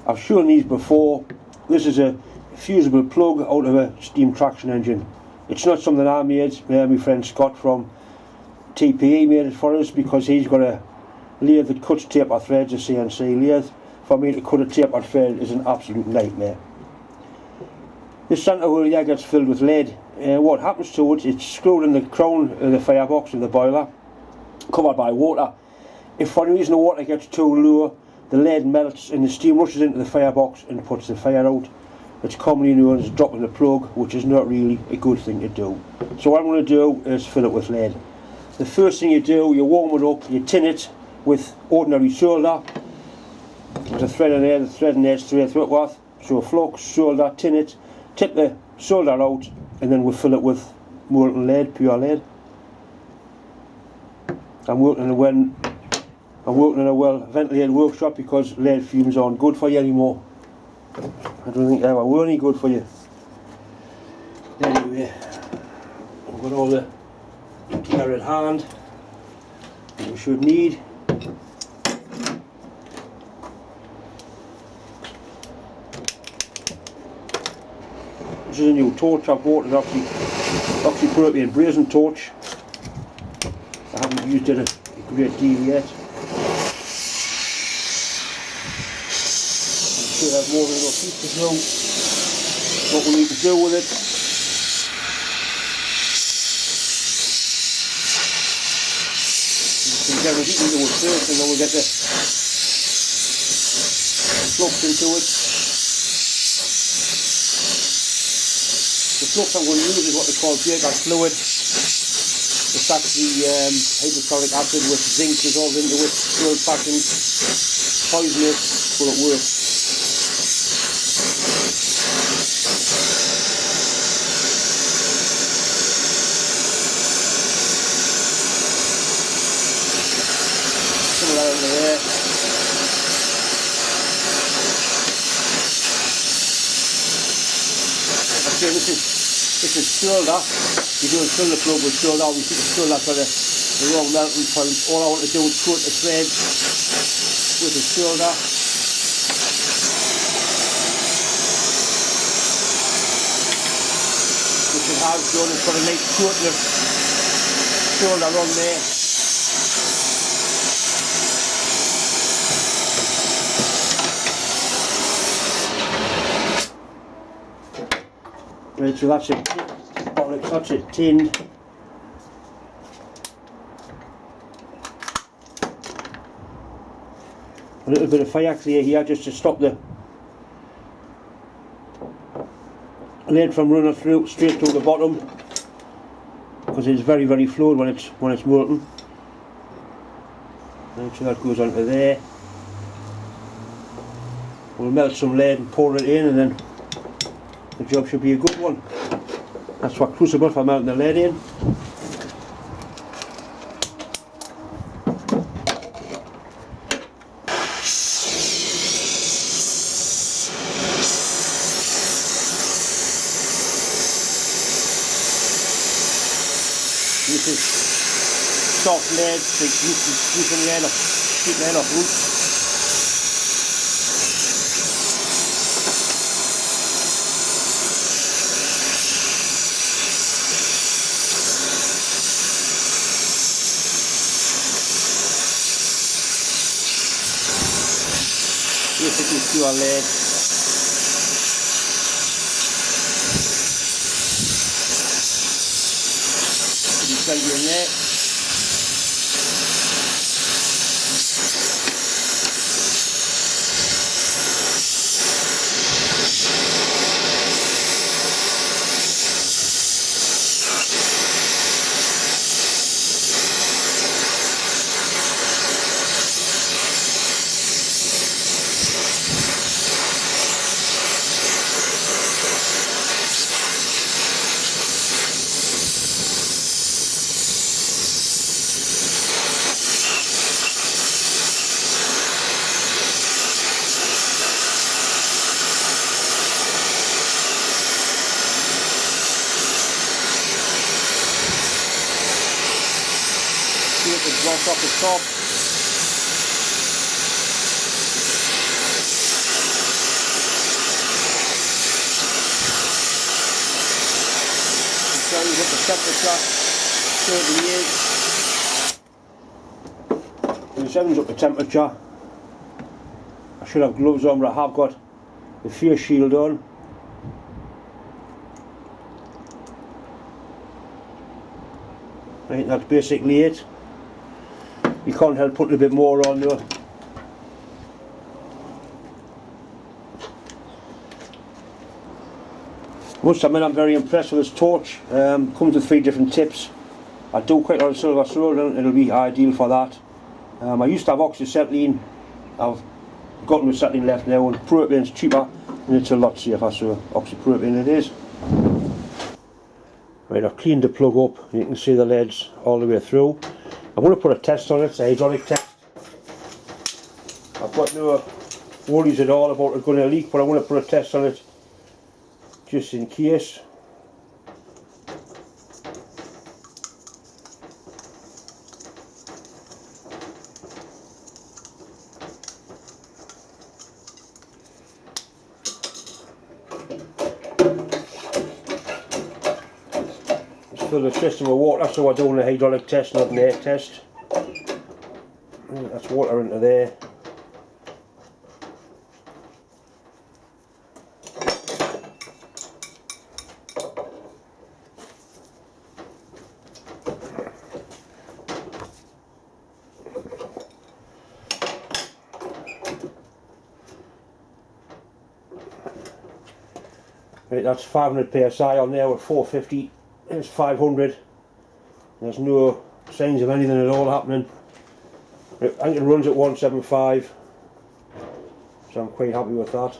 I've shown these before. This is a fusible plug out of a steam traction engine. It's not something I made. My friend Scott from TPI made it for us, because he's got a lathe that cuts taper threads, a CNC lathe. For me to cut a taper thread is an absolute nightmare. This centre hole here gets filled with lead. What happens to it, it's screwed in the crown of the firebox of the boiler, covered by water. If for any reason the water gets too low, the lead melts and the steam rushes into the firebox and puts the fire out. It's commonly known as dropping the plug, which is not really a good thing to do. So what I'm going to do is fill it with lead. The first thing you do, you warm it up, you tin it with ordinary solder. There's a thread in there, the thread in there is straight through it with. So flux, solder, tin it, tip the solder out, and then we'll fill it with molten lead, pure lead. I'm working in a well ventilated workshop, because lead fumes aren't good for you anymore. I don't think they ever were any good for you. Anyway, I've got all the gear at hand that we should need. This is a new torch I've bought. It's actually propane brazen torch. I haven't used it a great deal yet. Should have more than enough heat to know what we need to do with it. We can get the heat into it first, and then we'll get the flux into it. The flux I'm going to use is what they call breaker fluid. It's actually hydrochloric acid with zinc dissolved into it, old-fashioned, poisonous, but it works. Some of that over there. Okay, this is shoulder. You don't fill the plug with shoulder, we keep the shoulder for the wrong melting point. All I want to do is cut the thread with the shoulder. Which it has done. It's got a nice coating of shoulder on there. Right, so that's it. That's it tinned. A little bit of fire clear here just to stop the lead from running through straight to the bottom, because it's very, very fluid when it's molten. Right, so that goes onto there. We'll melt some lead and pour it in, and then the job should be a good one. That's what Fusible for melting the lead in. This is soft lead, so keeping lead off roots. Basically pure lead. Put it plenty in there. It drops off the top. up the temperature, 38. When it sevens up the temperature, I should have gloves on, but I have got the face shield on. Right, that's basically it. You can't help putting a bit more on though. Must admit I'm very impressed with this torch. Comes with 3 different tips. I do quite a lot of silver solar and it'll be ideal for that. I used to have oxyacetylene. I've got no acetylene left now, and propane's cheaper and it's a lot safer, so oxypropane it is. Right, I've cleaned the plug up, you can see the leads all the way through. I'm going to put a test on it, it's a hydraulic test. I've got no worries at all about it going to leak, but I want to put a test on it just in case. Fill the system with water, so I do a hydraulic test, not an air test. That's water into there. Right, that's 500 psi on there with 450. It's 500. There's no signs of anything at all happening. I think it runs at 175, so I'm quite happy with that.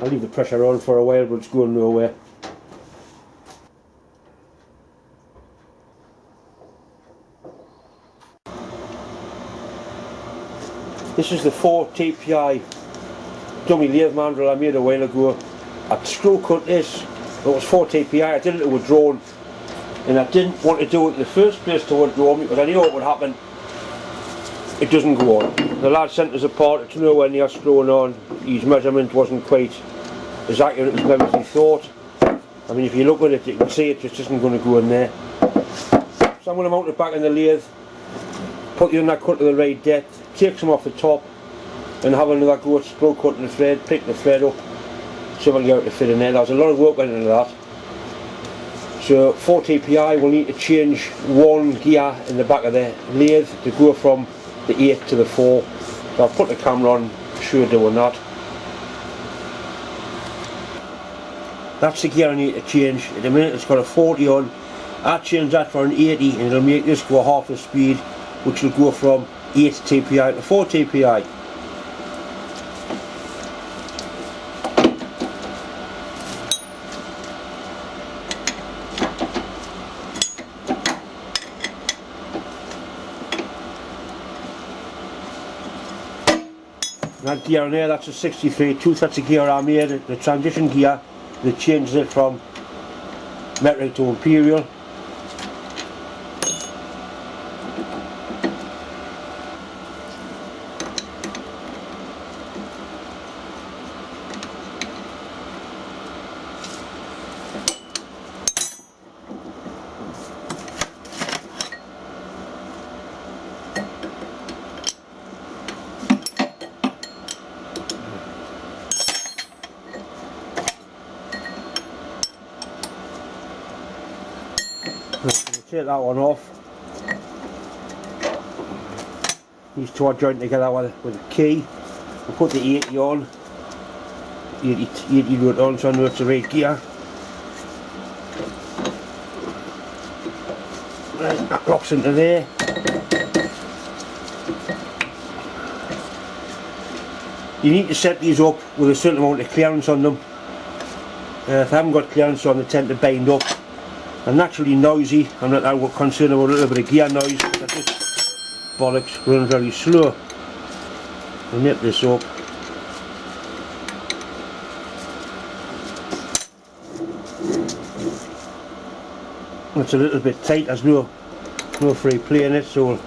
I'll leave the pressure on for a while, but it's going nowhere. This is the 4 TPI dummy lathe mandrel I made a while ago. I screw cut this. It was 4 TPI. I did it to a drone, and I didn't want to do it in the first place to a drone because I knew what would happen. It doesn't go on. The lad sent us a part. It's nowhere near screwing on. His measurement wasn't quite as accurate as maybe he thought. I mean, if you look at it, you can see it just isn't going to go in there. So I'm going to mount it back in the lathe, put the undercut to the right depth, take some off the top, and have another go at screw cutting the thread, pick the thread up. So we'll get out to fit in there. There's a lot of work went into that. So 4 TPI will need to change 1 gear in the back of the lathe to go from the 8 to the 4. So I'll put the camera on, show you doing that. That's the gear I need to change. At the minute it's got a 40 on. I change that for an 80 and it'll make this go half the speed, which will go from 8 TPI to 4 TPI. That gear on there, that's a 63 tooth, that's a gear I made, the transition gear that changes it from metric to imperial. Take that one off. These two are joined together with a key. We'll put the 80 on. 80 root on, so I know it's the right gear. Right, that locks into there. You need to set these up with a certain amount of clearance on them. If I haven't got clearance on, they tend to bind up. They're naturally noisy. I'm not that concerned about a little bit of gear noise. They're just bollocks, running very slow. I'll nip this up. It's a little bit tight, there's no free play in it, so we'll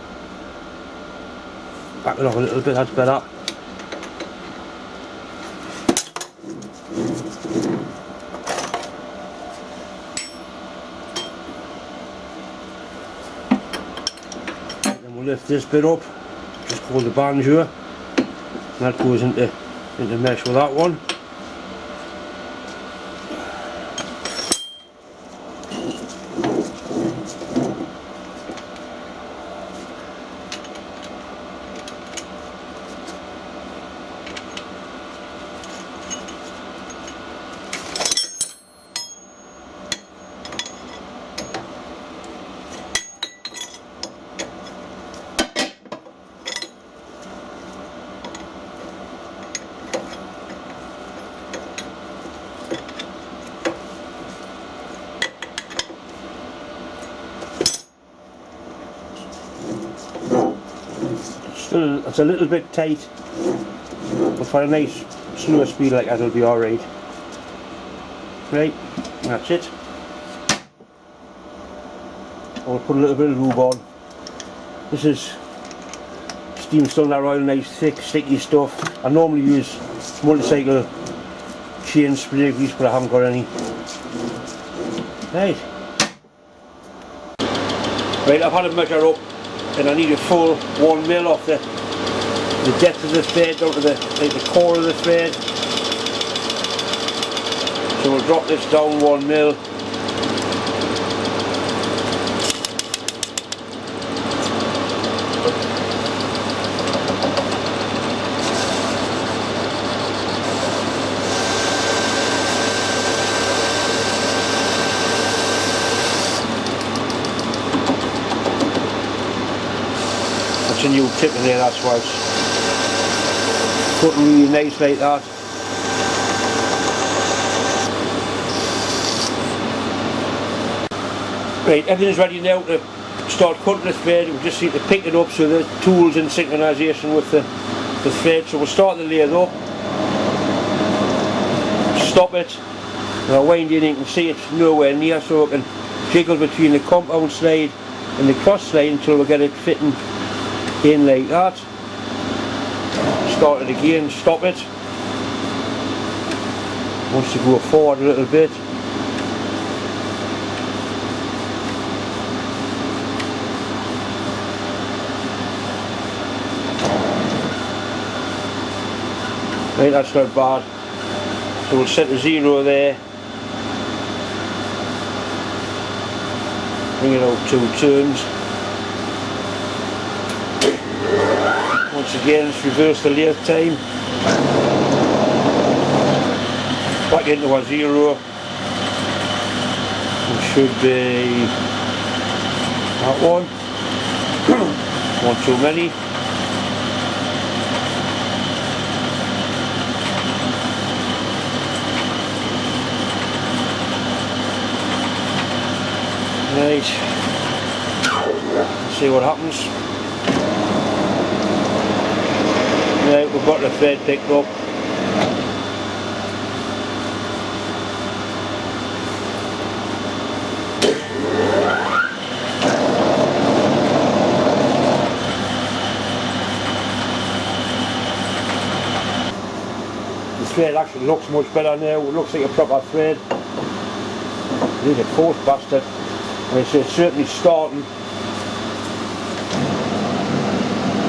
back it off a little bit, that's better. lift this bit up, just called the banjo, and that goes into mesh with that one. Still, it's a little bit tight, but for a nice slower speed like that it'll be alright. Right, that's it. I'll put a little bit of lube on. This is Steam Sunlight Royal, nice thick sticky stuff. I normally use multi-cycle chain spray grease, but I haven't got any. Right, I've had a measure up, and I need a full 1 mil off the depth of the thread down to the core of the thread. So we'll drop this down 1 mil. That's a new tip in there, that's why it's cutting really nice like that. Right, everything's ready now to start cutting the thread. We just need to pick it up so the tool's in synchronisation with the thread. So we'll start the lathe up, stop it, and I'll wind in and you can see it's nowhere near, so I can jiggle between the compound slide and the cross slide until we get it fitting in like that. Start it again, stop it. Wants to go forward a little bit. Right, that's not bad. So we'll set the 0 there. Bring it out 2 turns. Once again, let's reverse the lathe time. Back into a 0. It should be that one. One too many. Right. Let's see what happens. Right, we've got the thread picked up. The thread actually looks much better now. It looks like a proper thread. It is a coarse bastard. And it's certainly starting.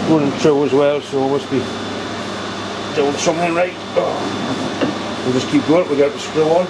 Running through as well, so we must be doing something right. We'll just keep going, we'll get the screw on.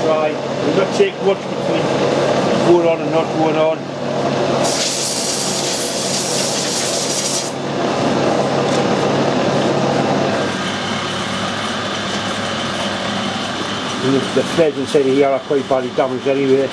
Try. We'll not take much between going on and not going on. And the threads inside here are quite badly damaged anyway.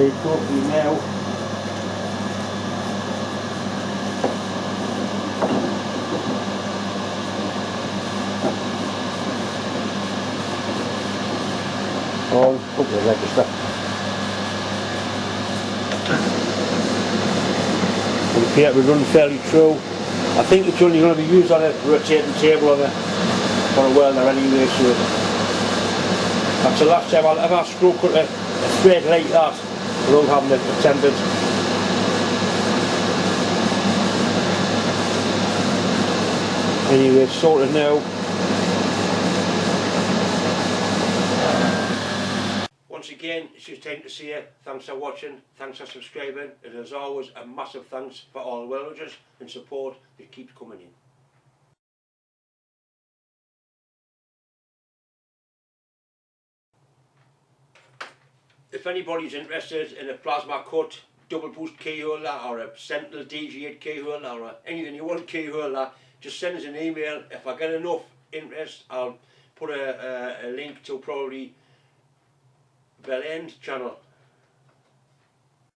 ready to go for you now. On, up the register. The paper will run fairly true. I think it's only going to be used on a rotating table on a welder anyway, so that's the last time I'll ever screw cut a thread like that without having it attempted. Anyway, it's sorted now. Once again, it's just time to say thanks for watching, thanks for subscribing, and as always a massive thanks for all the well-wishers and support that keeps coming in. If anybody's interested in a plasma cut, double boost key holder or a Sentinel DG8 key holder or anything you want key holder, just send us an email. If I get enough interest, I'll put a link to probably Bell End channel